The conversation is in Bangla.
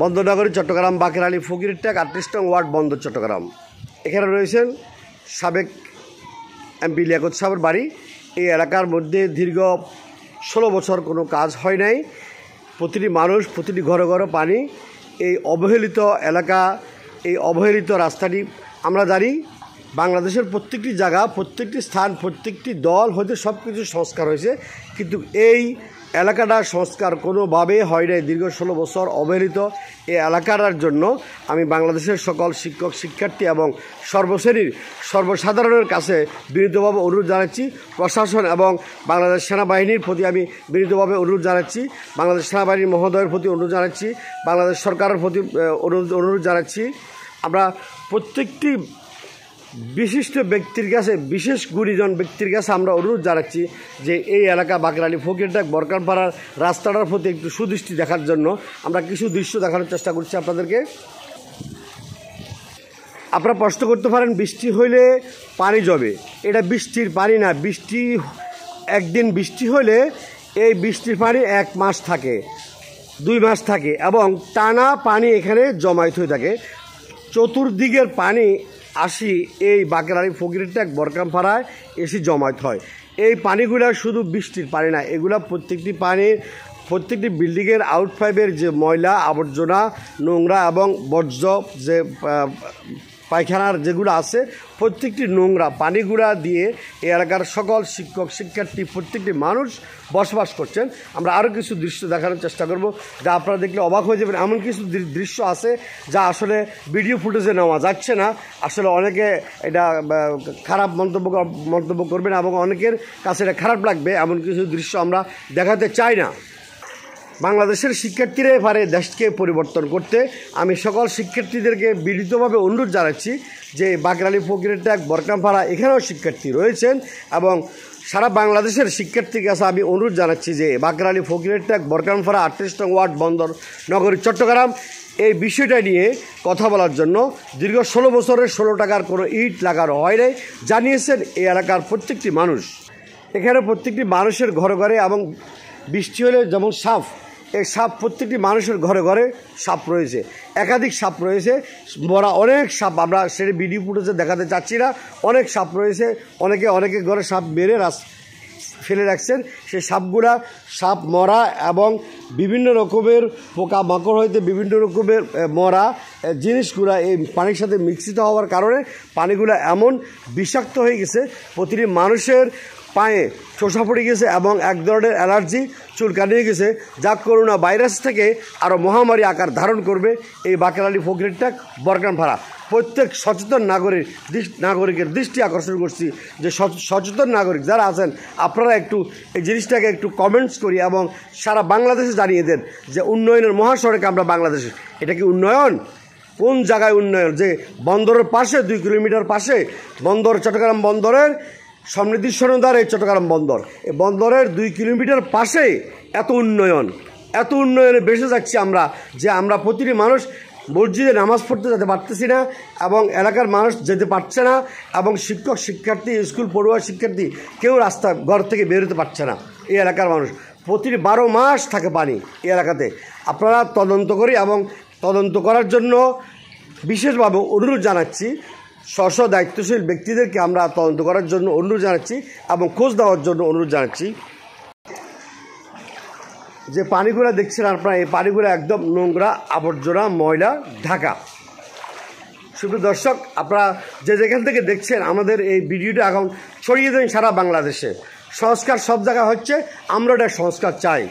বন্দরনগরী চট্টগ্রাম বাকের আলী ফকিরের ট্যাগ 38 নং ওয়ার্ড বন্দর চট্টগ্রাম। এখানে রয়েছেন সাবেক এমপি লিয়াকত সাহেবের বাড়ি। এই এলাকার মধ্যে দীর্ঘ 16 বছর কোনো কাজ হয় নাই। প্রতিটি মানুষ, প্রতিটি ঘরে ঘরে পানি। এই অবহেলিত এলাকা, এই অবহেলিত রাস্তাটি আমরা জানি বাংলাদেশের প্রত্যেকটি জায়গা, প্রত্যেকটি স্থান, প্রত্যেকটি দল হয়তো সব কিছু সংস্কার হয়েছে, কিন্তু এই এলাকাটা সংস্কার কোনোভাবে হয় নাই। দীর্ঘ 16 বছর অবহেলিত এই এলাকাটার জন্য আমি বাংলাদেশের সকল শিক্ষক, শিক্ষার্থী এবং সর্বশ্রেণীর সর্বসাধারণের কাছে বিনীতভাবে অনুরোধ জানাচ্ছি। প্রশাসন এবং বাংলাদেশ সেনাবাহিনীর প্রতি আমি বিনীতভাবে অনুরোধ জানাচ্ছি। বাংলাদেশ সেনাবাহিনীর মহোদয়ের প্রতি অনুরোধ জানাচ্ছি। বাংলাদেশ সরকারের প্রতি অনুরোধ জানাচ্ছি। আমরা প্রত্যেকটি বিশিষ্ট ব্যক্তির কাছে, বিশেষ গুণীজন ব্যক্তির কাছে আমরা অনুরোধ জানাচ্ছি যে এই এলাকা বাকের আলী ফকিরট্যাগ বরকানপাড়ার রাস্তাটার প্রতি একটু সুদৃষ্টি দেখার জন্য আমরা কিছু দৃশ্য দেখানোর চেষ্টা করছি আপনাদেরকে। আপনারা প্রশ্ন করতে পারেন বৃষ্টি হইলে পানি জমে, এটা বৃষ্টির পানি না। বৃষ্টি একদিন বৃষ্টি হলে এই বৃষ্টির পানি 1 মাস থাকে, 2 মাস থাকে এবং টানা পানি এখানে জমায়েত হয়ে থাকে। চতুর্দিকের পানি আসি এই বাকের আলী ফকিরট্যাগ বরকানপাড়ায় এসে জমায়েত হয়। এই পানিগুলো শুধু বৃষ্টির পানি না, এগুলো প্রত্যেকটি পানি, প্রত্যেকটি বিল্ডিংয়ের আউটপাইপের যে ময়লা আবর্জনা, নোংরা এবং বর্জ্য যে পায়খানার যেগুলো আছে, প্রত্যেকটি নোংরা পানিগুলা দিয়ে এই এলাকার সকল শিক্ষক, শিক্ষার্থী, প্রত্যেকটি মানুষ বসবাস করছেন। আমরা আরও কিছু দৃশ্য দেখানোর চেষ্টা করব, যা আপনারা দেখলে অবাক হয়ে যাবেন। এমন কিছু দৃশ্য আছে যা আসলে ভিডিও ফুটেজে নেওয়া যাচ্ছে না। আসলে অনেকে এটা খারাপ মন্তব্য করবেন এবং অনেকের কাছে এটা খারাপ লাগবে। এমন কিছু দৃশ্য আমরা দেখাতে চাই না। বাংলাদেশের শিক্ষার্থীরা পারে দেশকে পরিবর্তন করতে। আমি সকল শিক্ষার্থীদেরকে বিনীতভাবে অনুরোধ জানাচ্ছি যে বাকের আলী ফকিরট্যাগ বরকানপাড়া এখানেও শিক্ষার্থী রয়েছেন এবং সারা বাংলাদেশের শিক্ষার্থীর কাছে আমি অনুরোধ জানাচ্ছি যে বাকের আলী ফকিরট্যাগ বরকানপাড়া 38 নং ওয়ার্ড বন্দর নগরী চট্টগ্রাম এই বিষয়টা নিয়ে কথা বলার জন্য। দীর্ঘ 16 বছরের 16 টাকার কোনো ইট লাগানো হয় নাই জানিয়েছেন এই এলাকার প্রত্যেকটি মানুষ। এখানে প্রত্যেকটি মানুষের ঘরে ঘরে এবং বৃষ্টি হলে যেমন সাপ, এই সাপ প্রত্যেকটি মানুষের ঘরে ঘরে সাপ রয়েছে, একাধিক সাপ রয়েছে, মরা অনেক সাপ। আমরা সেটা ভিডিও ফুটেজে দেখাতে চাচ্ছি না। অনেক সাপ রয়েছে, অনেকে ঘরে সাপ মেরে ফেলে রাখছেন। সেই সাপগুলা সাপ মরা এবং বিভিন্ন রকমের পোকামাকড় হইতে বিভিন্ন রকমের মরা জিনিসগুলা এই পানির সাথে মিশ্রিত হওয়ার কারণে পানিগুলো এমন বিষাক্ত হয়ে গেছে, প্রতিটি মানুষের পায়ে চোষা পড়ে গেছে এবং এক ধরনের অ্যালার্জি চুলকানি হয়ে গেছে, যা করোনা ভাইরাস থেকে আরও মহামারী আকার ধারণ করবে। এই বাকের আলী ফকিরট্যাগ বরকানপাড়া প্রত্যেক সচেতন নাগরিকের দৃষ্টি আকর্ষণ করছি যে সচেতন নাগরিক যারা আছেন আপনারা একটু এই জিনিসটাকে একটু কমেন্টস করি এবং সারা বাংলাদেশে জানিয়ে দেন যে উন্নয়নের মহাসড়কে আমরা বাংলাদেশে। এটা কি উন্নয়ন? কোন জায়গায় উন্নয়ন? যে বন্দরের পাশে 2 কিলোমিটার পাশে বন্দর, চট্টগ্রাম বন্দরের সমৃদ্ধি সনদার এই চট্টগ্রাম বন্দর, এই বন্দরের 2 কিলোমিটার পাশে এত উন্নয়নে বেসে যাচ্ছি আমরা, যে আমরা প্রতিটি মানুষ মসজিদে নামাজ পড়তে যেতে পারতেছি না এবং এলাকার মানুষ যেতে পারছে না এবং শিক্ষক, শিক্ষার্থী, স্কুল পড়ুয়া শিক্ষার্থী কেউ রাস্তা ঘর থেকে বেরোতে পারছে না। এই এলাকার মানুষ প্রতিটি 12 মাস থাকে পানি এই এলাকাতে। আপনারা তদন্ত করি এবং তদন্ত করার জন্য বিশেষভাবে অনুরোধ জানাচ্ছি। স্ব দায়িত্বশীল ব্যক্তিদেরকে আমরা তদন্ত করার জন্য অনুরোধ জানাচ্ছি এবং খোঁজ দেওয়ার জন্য অনুরোধ জানাচ্ছি। যে পানিগুলো দেখছেন আপনারা, এই পানিগুলো একদম নোংরা, আবর্জনা, ময়লা ঢাকা। শুধু দর্শক, আপনারা যে যেখান থেকে দেখছেন আমাদের এই ভিডিওটা এখন ছড়িয়ে দেন সারা বাংলাদেশে। সংস্কার সব জায়গায় হচ্ছে, আমরা এটা সংস্কার চাই।